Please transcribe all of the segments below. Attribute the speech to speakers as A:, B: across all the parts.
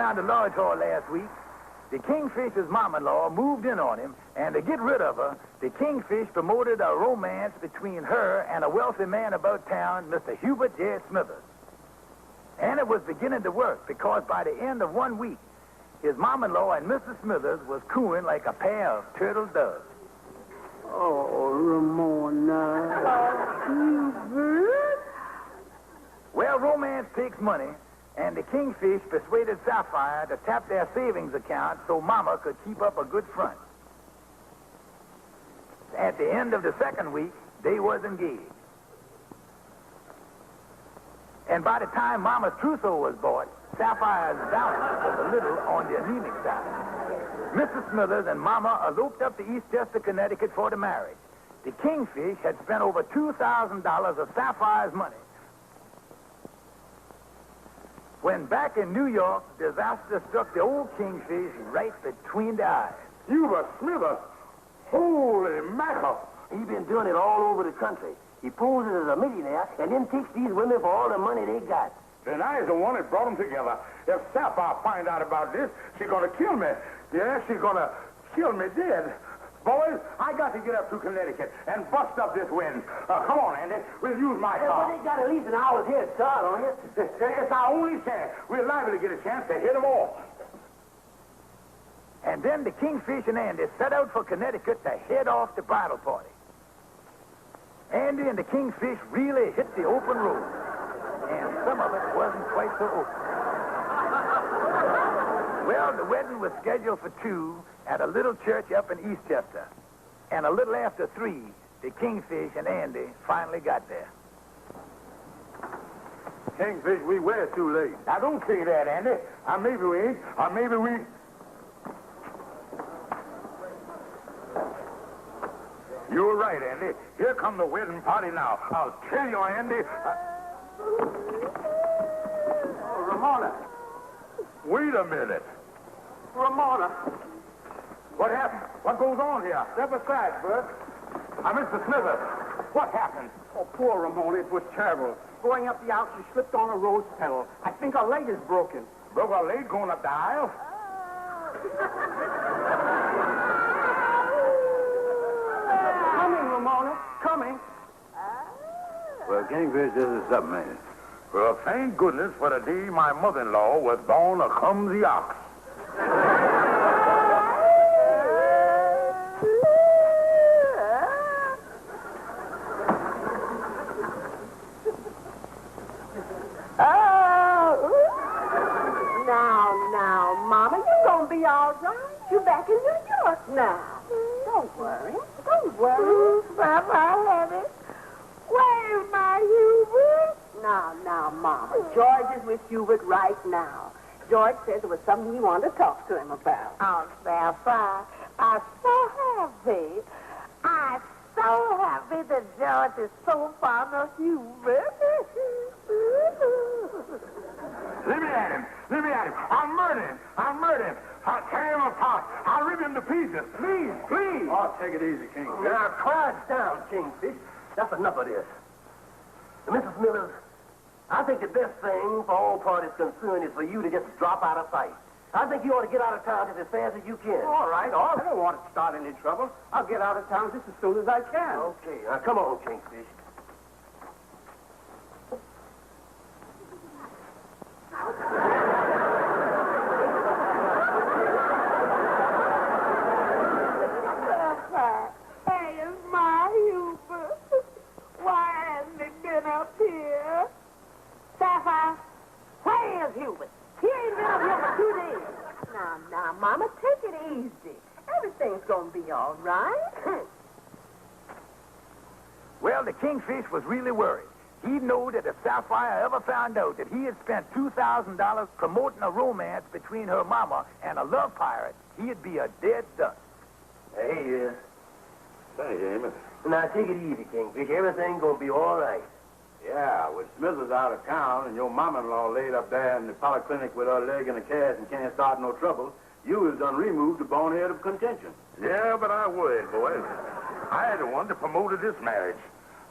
A: down to Lloyd's Hall last week. The Kingfisher's mom-in-law moved in on him, and to get rid of her, the Kingfish promoted a romance between her and a wealthy man about town, Mr. Hubert J. Smithers. And it was beginning to work, because by the end of 1 week, his mom-in-law and Mr. Smithers was cooing like a pair of turtle doves.
B: Oh, Ramona. Hubert?
A: Well, romance takes money, and the Kingfish persuaded Sapphire to tap their savings account so Mama could keep up a good front. At the end of the second week, they was engaged. And by the time Mama's trousseau was bought, Sapphire's balance was a little on the anemic side. Mrs. Smithers and Mama eloped up to Eastchester, Connecticut for the marriage. The Kingfish had spent over $2,000 of Sapphire's money. When back in New York, disaster struck the old Kingfish right between the eyes.
C: Hubert Smithers? Holy mackerel!
D: He's been doing it all over the country. He poses as a millionaire and then takes these women for all the money they got.
C: Then I is the one that brought them together. If Sapphire find out about this, she's gonna kill me. Yeah, she's gonna kill me dead. Boys, I got to get up to Connecticut and bust up this wedding. Come on, Andy. We'll use my car.
D: Well, they got at least an hour's head start on you.
C: It's our only chance. We're liable to get a chance to hit them all.
A: And then the Kingfish and Andy set out for Connecticut to head off the bridal party. Andy and the Kingfish really hit the open road. And some of it wasn't quite so open. Well, the wedding was scheduled for 2 at a little church up in Eastchester. And a little after 3, the Kingfish and Andy finally got there.
C: Kingfish, we were too late. Now, don't say that, Andy. Maybe we ain't. Maybe we... You're right, Andy. Here come the wedding party now. I'll tell you, Andy.
B: Oh, Ramona.
C: Wait a minute.
B: Ramona.
C: What happened? What goes on here?
B: Step aside, Bert.
C: Mr. Smithers, what happened?
B: Oh, poor Ramona. It was terrible. Going up the aisle, she slipped on a rose petal. I think her leg is broken.
C: Broke her leg going up the aisle?
B: Coming, Ramona. Coming.
E: Well, Kingfish, this is something, ain't it?
C: Well, thank goodness for the day my mother-in-law was born a clumsy ox.
F: Now, Mama, you're going to be all right. You're back in New York now. Don't worry. Don't worry. Papa, I have it. Where's my Hubert? Now, Mama. George is with Hubert right now. George says there was something you wanted to talk to him about. Oh, Sapphire, I'm so happy. I'm so happy that George is so fond of Hubert.
C: Let me at him. Let me at him. I'll murder him. I'll murder him. I'll tear him apart. I'll rip him to pieces.
D: Please, please.
E: Oh, take it easy, Kingfish.
D: Now, quiet down, Kingfish. That's enough of this. Mrs. Smithers, I think the best thing for all parties concerned is for you to just drop out of sight. I think you ought to get out of town just as fast as you can.
B: All right. I don't want to start any trouble. I'll get out of town just as soon as I can.
D: Okay, now come on, Kingfish.
F: Hey, it's my Hubert. Why hasn't he been up here? Sapphire, where is Hubert? He ain't been up here for 2 days. Now, Mama, take it easy. Everything's going to be all right.
A: Well, the Kingfish was really worried. He'd know that if Sapphire ever found out that he had spent $2,000 promoting a romance between her mama and a love pirate, he'd be a dead duck.
D: Hey,
E: Say, Amos.
D: now take it easy, Kingfish. Everything's going to be all right.
E: Yeah, with Smithers out of town and your mama-in-law laid up there in the polyclinic with her leg in a cast and can't start no trouble, you was done removed the bonehead of contention.
C: Yeah, but I worried, boys. I had the one that promoted this marriage.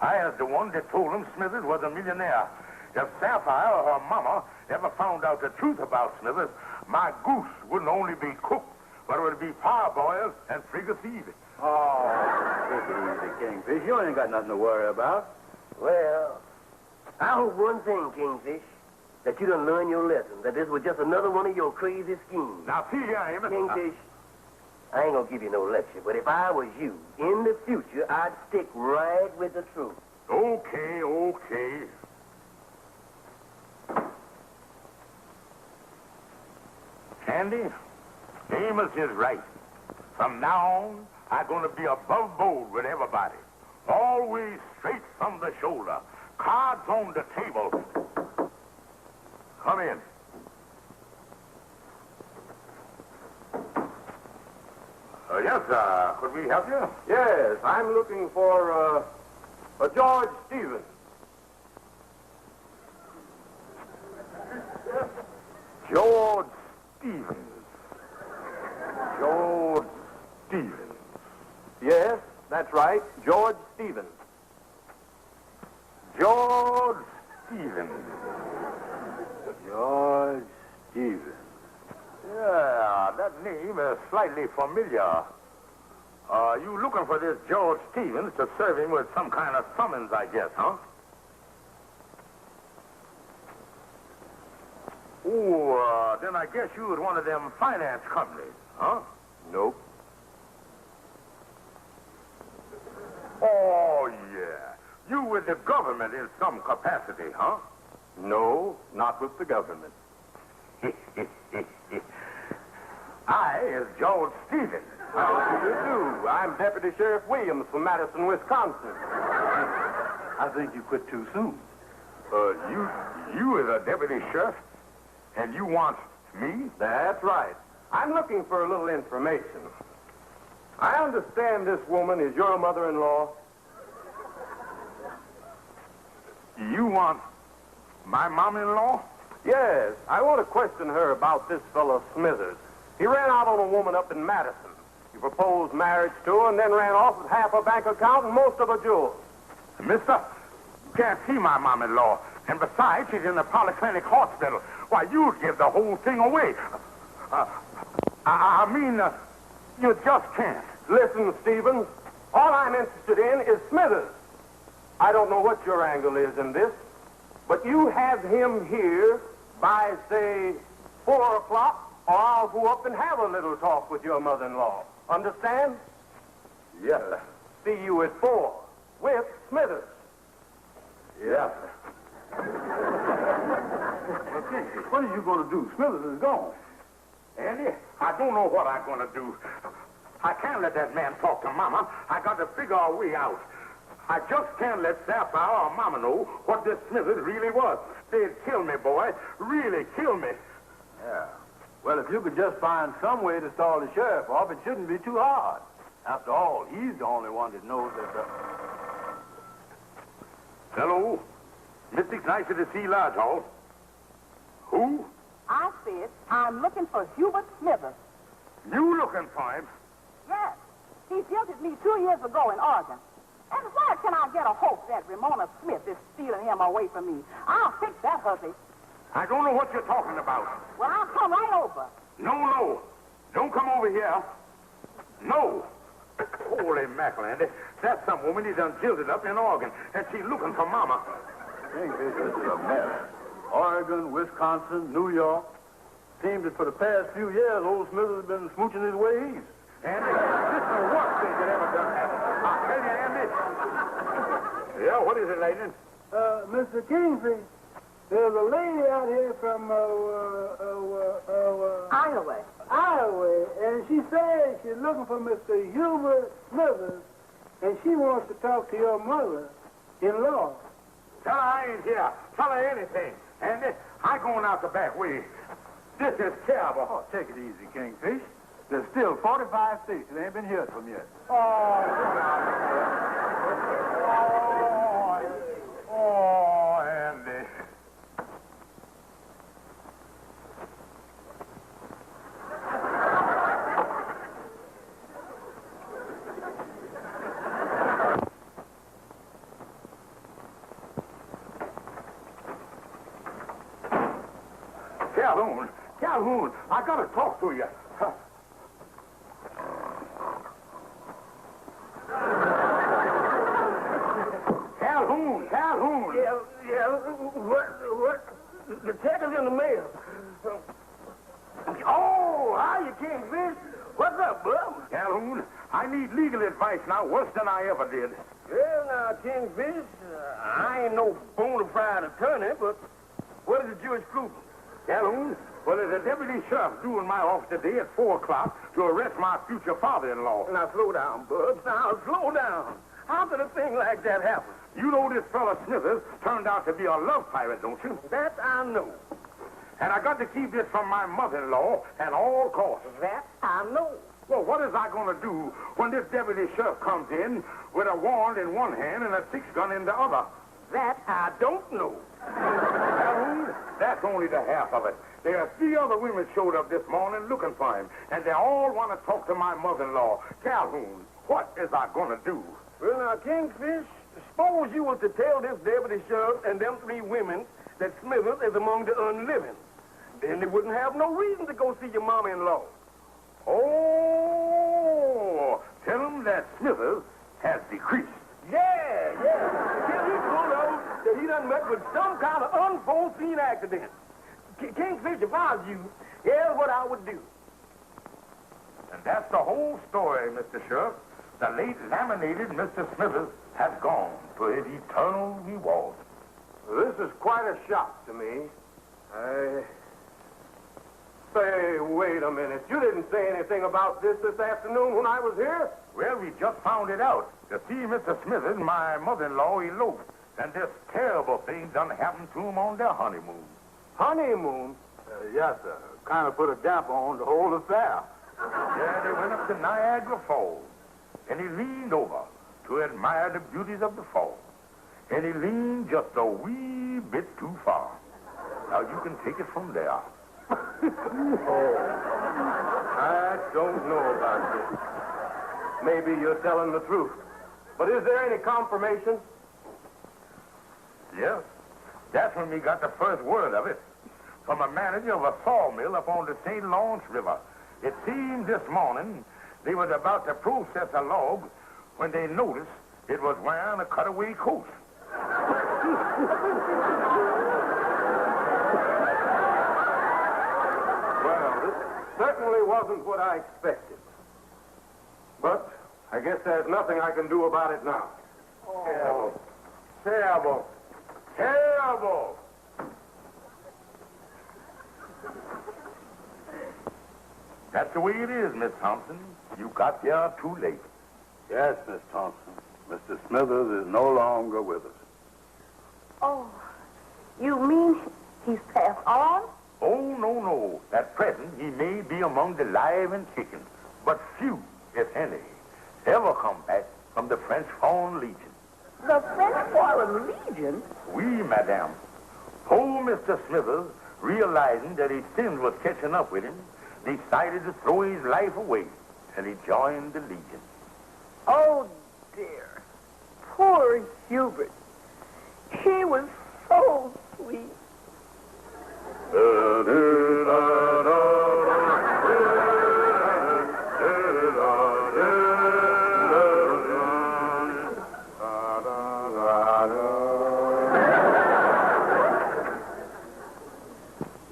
C: I was the one that told him Smithers was a millionaire. If Sapphire or her mama ever found out the truth about Smithers, my goose wouldn't only be cooked, but it would be parboiled and fricasseed.
E: Oh, take it easy, Kingfish. You ain't got nothing to worry about.
D: Well, I hope one thing, Kingfish, that you done learn your lesson, that this was just another one of your crazy schemes.
C: Now, see here, Amos.
D: Kingfish, I ain't gonna give you no lecture, but if I was you, in the future, I'd stick right with the truth.
C: Okay, okay. Andy, Amos is right. From now on, I'm going to be above board with everybody. Always straight from the shoulder. Cards on the table. Come in. Yes, sir. Could we help you?
E: Yes, I'm looking for a George Stevens.
C: George Stevens. George Stevens.
E: Yes, that's right, George Stevens.
C: George Stevens.
E: George Stevens.
C: Yeah, that name is slightly familiar. You looking for this George Stevens to serve him with some kind of summons, I guess, huh? Oh, then I guess you was one of them finance companies, huh?
E: Nope.
C: Oh, yeah. You with the government in some capacity, huh?
E: No, not with the government.
C: I is George Stevens.
E: How do you do? I'm Deputy Sheriff Williams from Madison, Wisconsin. I think you quit too soon.
C: You is a deputy sheriff, and you want me?
E: That's right. I'm looking for a little information. I understand this woman is your mother-in-law.
C: You want my mom-in-law?
E: Yes, I want to question her about this fellow Smithers. He ran out on a woman up in Madison. He proposed marriage to her and then ran off with half her bank account and most of her jewels.
C: Mister, you can't see my mom-in-law. And besides, she's in the polyclinic hospital. Why, you'd give the whole thing away. You just can't.
E: Listen, Stevens, all I'm interested in is Smithers. I don't know what your angle is in this, but you have him here by, say, 4 o'clock, or I'll go up and have a little talk with your mother-in-law. Understand?
C: Yes, sir.
E: See you at 4 with Smithers.
C: Yes, sir.
E: What are you going to do? Smithers is gone.
C: Andy, I don't know what I'm going to do. I can't let that man talk to Mama. I got to figure a way out. I just can't let Sapphire or Mama know what this Smithers really was. They'd kill me, boy. Really kill me.
E: Yeah. Well, if you could just find some way to stall the sheriff off, it shouldn't be too hard. After all, he's the only one that knows that...
C: Hello? Mystic, nice to see Lodge Hall. Who?
F: I said I'm looking for Hubert Smithers.
C: You looking for him?
F: Yes. He jilted me 2 years ago in Oregon. And why can I get a hope that Ramona Smith is stealing him away from me? I'll fix that hussy.
C: I don't know what you're talking about.
F: Well, I'll come right over.
C: No. Don't come over here. No. Holy mackerel, Andy. That's some woman he done jilted up in Oregon, and she's looking for Mama.
E: This is a mess. Oregon, Wisconsin, New York. Seems that for the past few years, old Smithers has been smooching his way east.
C: Andy, this is the worst thing that ever done happened. I tell you, Andy. Yeah, what is it, Lightning?
B: Mr. Kingfish, there's a lady out here from, Iowa, and she says she's looking for Mr. Hubert Smithers, and she wants to talk to your mother-in-law.
C: Tell her I ain't here. Tell her anything. Andy, I'm going out the back way. This is terrible.
E: Oh, take it easy, Kingfish. There's still 45 states that ain't been heard from yet.
C: Oh, Andy. Calhoun, Calhoun, I gotta talk to you. Calhoun.
D: Yeah, what? The check is in the mail. Oh, hi, you Kingfish. What's up, bub?
C: Calhoun, I need legal advice now, worse than I ever did.
D: Well, now, Kingfish, I ain't no bona fide attorney, but what is the jurisprudence?
C: Calhoun, well, there's a deputy sheriff due in my office today at 4 o'clock to arrest my future father-in-law.
D: Now, slow down, bub. Now, slow down. How could a thing like that happen?
C: You know this fella Smithers turned out to be a love pirate, don't you?
D: That I know.
C: And I got to keep this from my mother-in-law at all costs.
D: That I know.
C: Well, what is I going to do when this deputy sheriff comes in with a wand in one hand and a 6-gun in the other?
D: That I don't know.
C: Calhoun, that's only the half of it. There are 3 other women showed up this morning looking for him, and they all want to talk to my mother-in-law. Calhoun, what is I going to do?
D: Well, now, Kingfish, suppose you was to tell this deputy sheriff and them 3 women that Smithers is among the unliving. Then they wouldn't have no reason to go see your mama-in-law.
C: Oh, tell him that Smithers has decreased.
D: Yeah. Till he pulled out that he done met with some kind of unforeseen accident. Kingfish, if I was you, here's what I would do.
C: And that's the whole story, Mr. Sheriff. The late laminated Mr. Smithers has gone to his eternal reward.
E: This is quite a shock to me. Say, wait a minute. You didn't say anything about this afternoon when I was here?
C: Well, we just found it out. You see, Mr. Smithers and my mother-in-law eloped, and this terrible thing done happened to them on their honeymoon.
E: Honeymoon?
B: Yes, sir. Kind of put a damper on the whole affair.
C: Yeah, they went up to Niagara Falls, and he leaned over to admire the beauties of the fall. And he leaned just a wee bit too far. Now, you can take it from there.
E: I don't know about this. Maybe you're telling the truth. But is there any confirmation?
C: Yes. That's when we got the first word of it. From a manager of a sawmill up on the St. Lawrence River. It seemed this morning they was about to process a log when they noticed it was wearing a cutaway coat.
E: Well, this certainly wasn't what I expected. But I guess there's nothing I can do about it now.
C: Terrible. Terrible. Terrible. That's the way it is, Miss Thompson. You got there too late.
B: Yes, Miss Thompson. Mr. Smithers is no longer with us.
F: Oh, you mean he's passed on?
C: Oh, no. At present, he may be among the live and kicking, but few, if any, ever come back from the French Foreign Legion.
F: The French Foreign Legion?
C: Oui, madame. Poor Mr. Smithers, realizing that his sins was catching up with him, decided to throw his life away, and he joined the Legion.
F: Oh, dear. Poor Hubert. He was so sweet.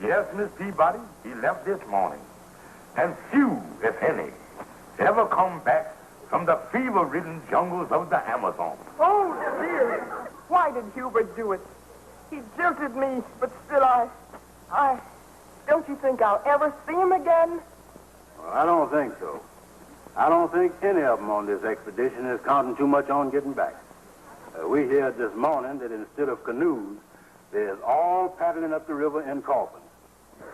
C: Yes, Miss Peabody, he left this morning. And few, if any, ever come back from the fever-ridden jungles of the Amazon.
F: Oh, dear. Why did Hubert do it? He jilted me, but still I... Don't you think I'll ever see him again?
B: Well, I don't think so. I don't think any of them on this expedition is counting too much on getting back. We heard this morning that instead of canoes, there's all paddling up the river in coffins.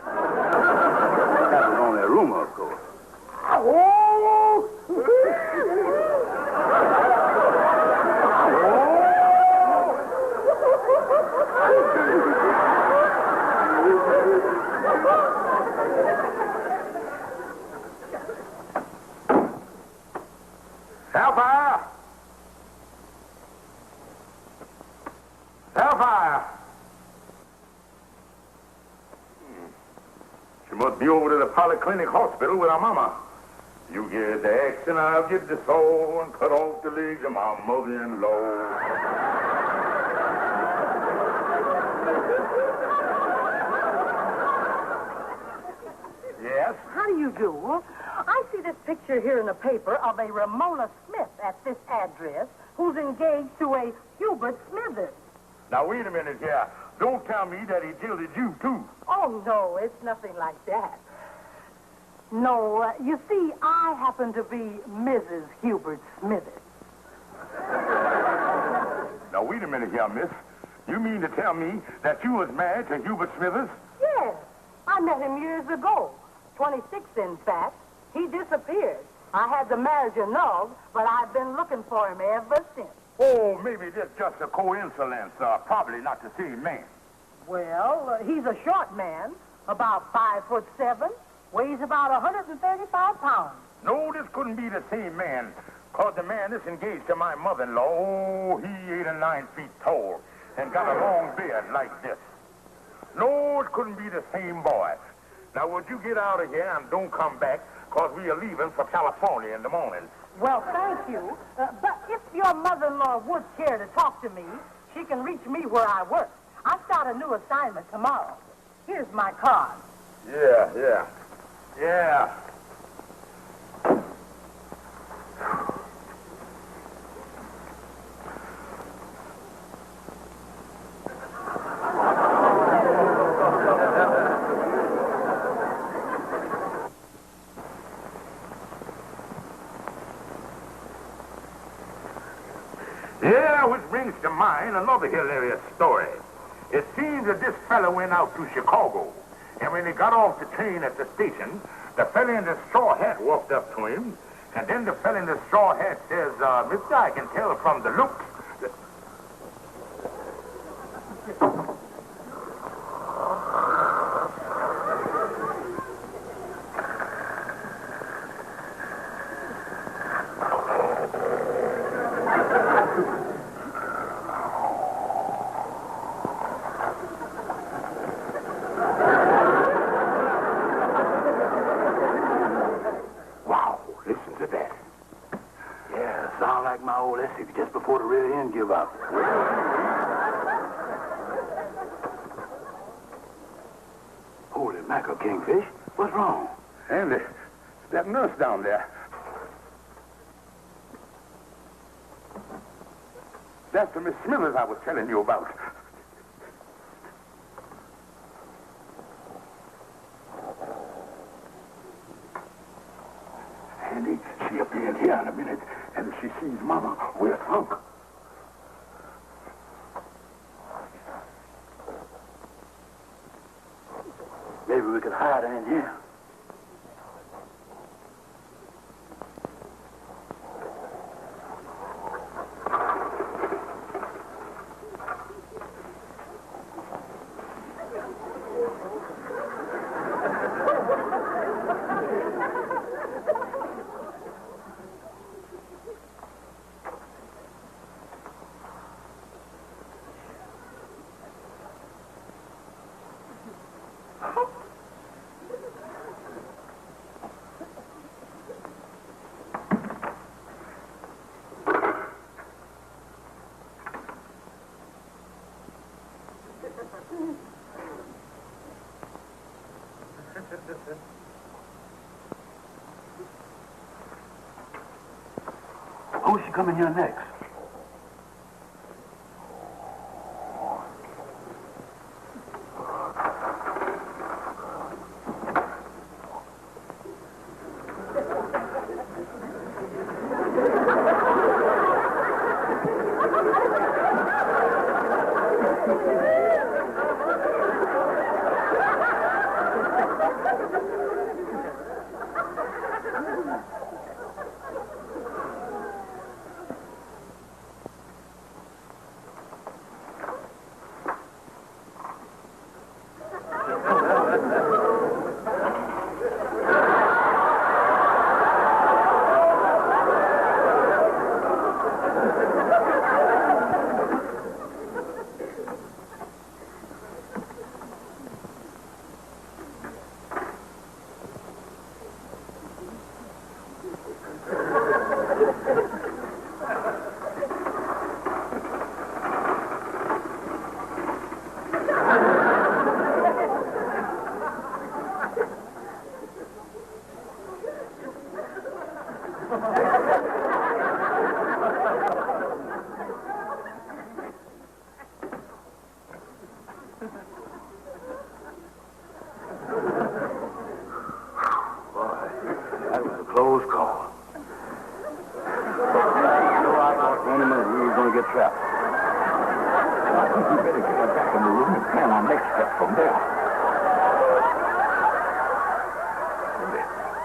B: That was only a rumor, of course.
C: Hellfire! Hellfire! She must be over to the Polyclinic Hospital with her mama. You get the axe and I'll get the saw and cut off the legs of my mother-in-law. Yes?
F: How do you do? I see this picture here in the paper of a Ramona Smith at this address who's engaged to a Hubert Smithers.
C: Now, wait a minute here. Don't tell me that he jilted you, too.
F: Oh, no, it's nothing like that. No, you see, I happen to be Mrs. Hubert Smithers.
C: Now, wait a minute here, miss. You mean to tell me that you was married to Hubert Smithers?
F: Yes, I met him years ago. 26, in fact. He disappeared. I had the marriage annulled, but I've been looking for him ever since.
C: Oh, maybe this just a coincidence. Probably not the same man.
F: Well, he's a short man, about 5'7", weighs about 135 pounds.
C: No, this couldn't be the same man. Cause the man that's engaged to my mother-in-law, oh, he 8 or 9 feet tall and got a long beard like this. No, it couldn't be the same boy. Now, would you get out of here and don't come back, cause we are leaving for California in the morning.
F: Well, thank you. But if your mother-in-law would care to talk to me, she can reach me where I work. I start a new assignment tomorrow. Here's my card.
C: Yeah. Yeah, which brings to mind another hilarious story. It seems that this fella went out to Chicago, and when he got off the train at the station, the fella in the straw hat walked up to him, and then the fella in the straw hat says, Mister, I can tell from the looks that...
B: Sound like my old Essie just before the rear end give up. Holy mackerel, Kingfish. What's wrong?
C: Andy, that nurse down there. That's the Miss Smithers I was telling you about. Andy, she'll be in here in a minute, and if she sees Mama, we're sunk.
B: Maybe we could hide her in here. Who's she coming here next?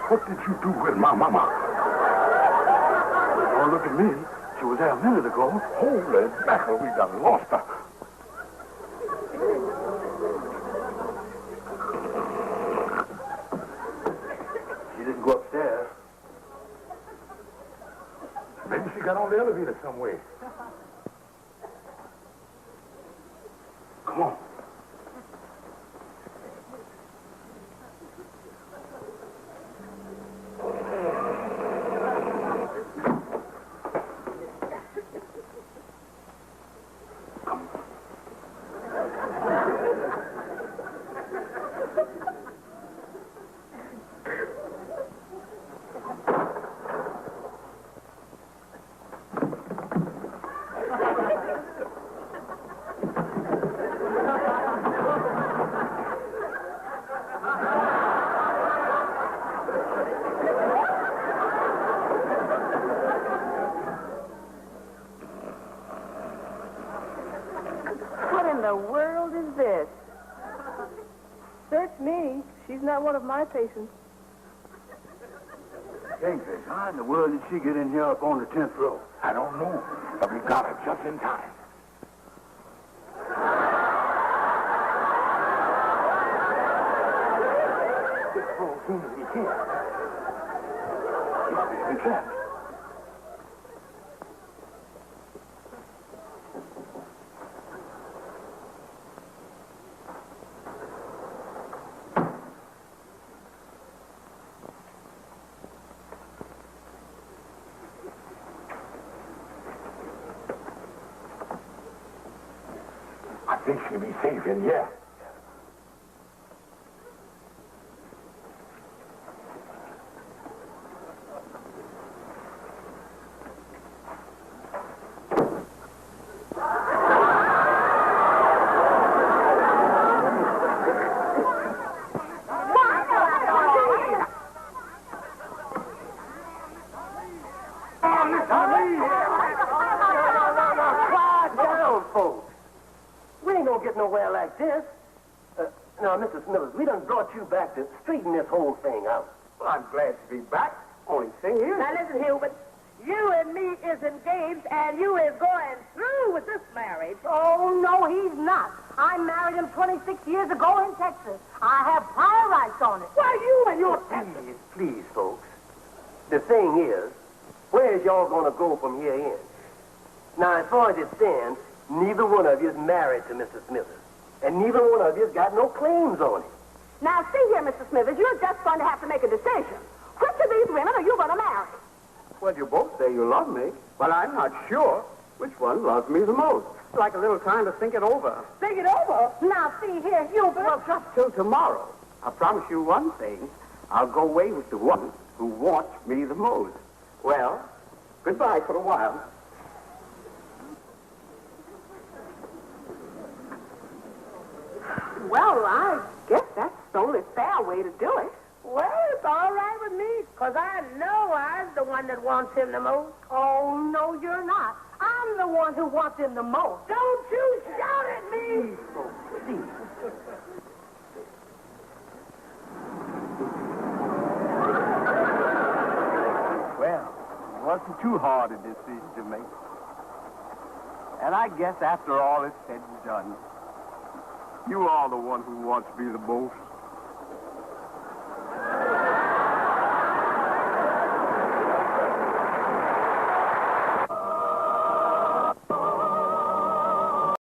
C: What did you do with my mama?
B: Don't look at me. She was there a minute ago.
C: Holy mackerel, we done lost her.
B: She didn't go upstairs.
C: Maybe she got on the elevator some way. Come on.
F: What in the world is this? Search me. She's not one of my patients.
B: Kingfish, how in the world did she get in here up on the 10th row?
C: I don't know, but we got her just in time. Let's go as soon as we can. She's trapped. I think she'll be safe in here.
D: Quiet down, folks. We ain't gonna get nowhere like this. Now, Mr. Smithers, we done brought you back to straighten this whole thing out.
E: Well, I'm glad to be back. Only thing is...
F: Now listen, Hubert. You and me is engaged, and you is going through with this marriage.
G: Oh, no, he's not. I married him 26 years ago in Texas. I have prior rights on it.
F: Why, you and your
D: Please, folks. The thing is, where's y'all gonna go from here in? Now, as far as it stands, neither one of you is married to Mr. Smithers. And neither one of you's got no claims on him.
G: Now, see here, Mr. Smithers, you're just going to have to make a decision. Which of these women are you going to marry?
E: Well, you both say you love me, but I'm not sure which one loves me the most. I'd like a little time to think it over.
F: Think it over.
G: Now, see here, Hubert.
E: Well, just till tomorrow. I promise you one thing. I'll go away with the one who wants me the most. Well, goodbye for a while.
G: Well, I guess that's the only fair way to do it.
F: Well, it's all right with me, because I know I'm the one that wants him the most.
G: Oh, no, you're not. I'm the one who wants him the most.
F: Don't you shout at me!
B: Well, it wasn't too hard a decision to make. And I guess after all is said and done, you are the one who wants me the most.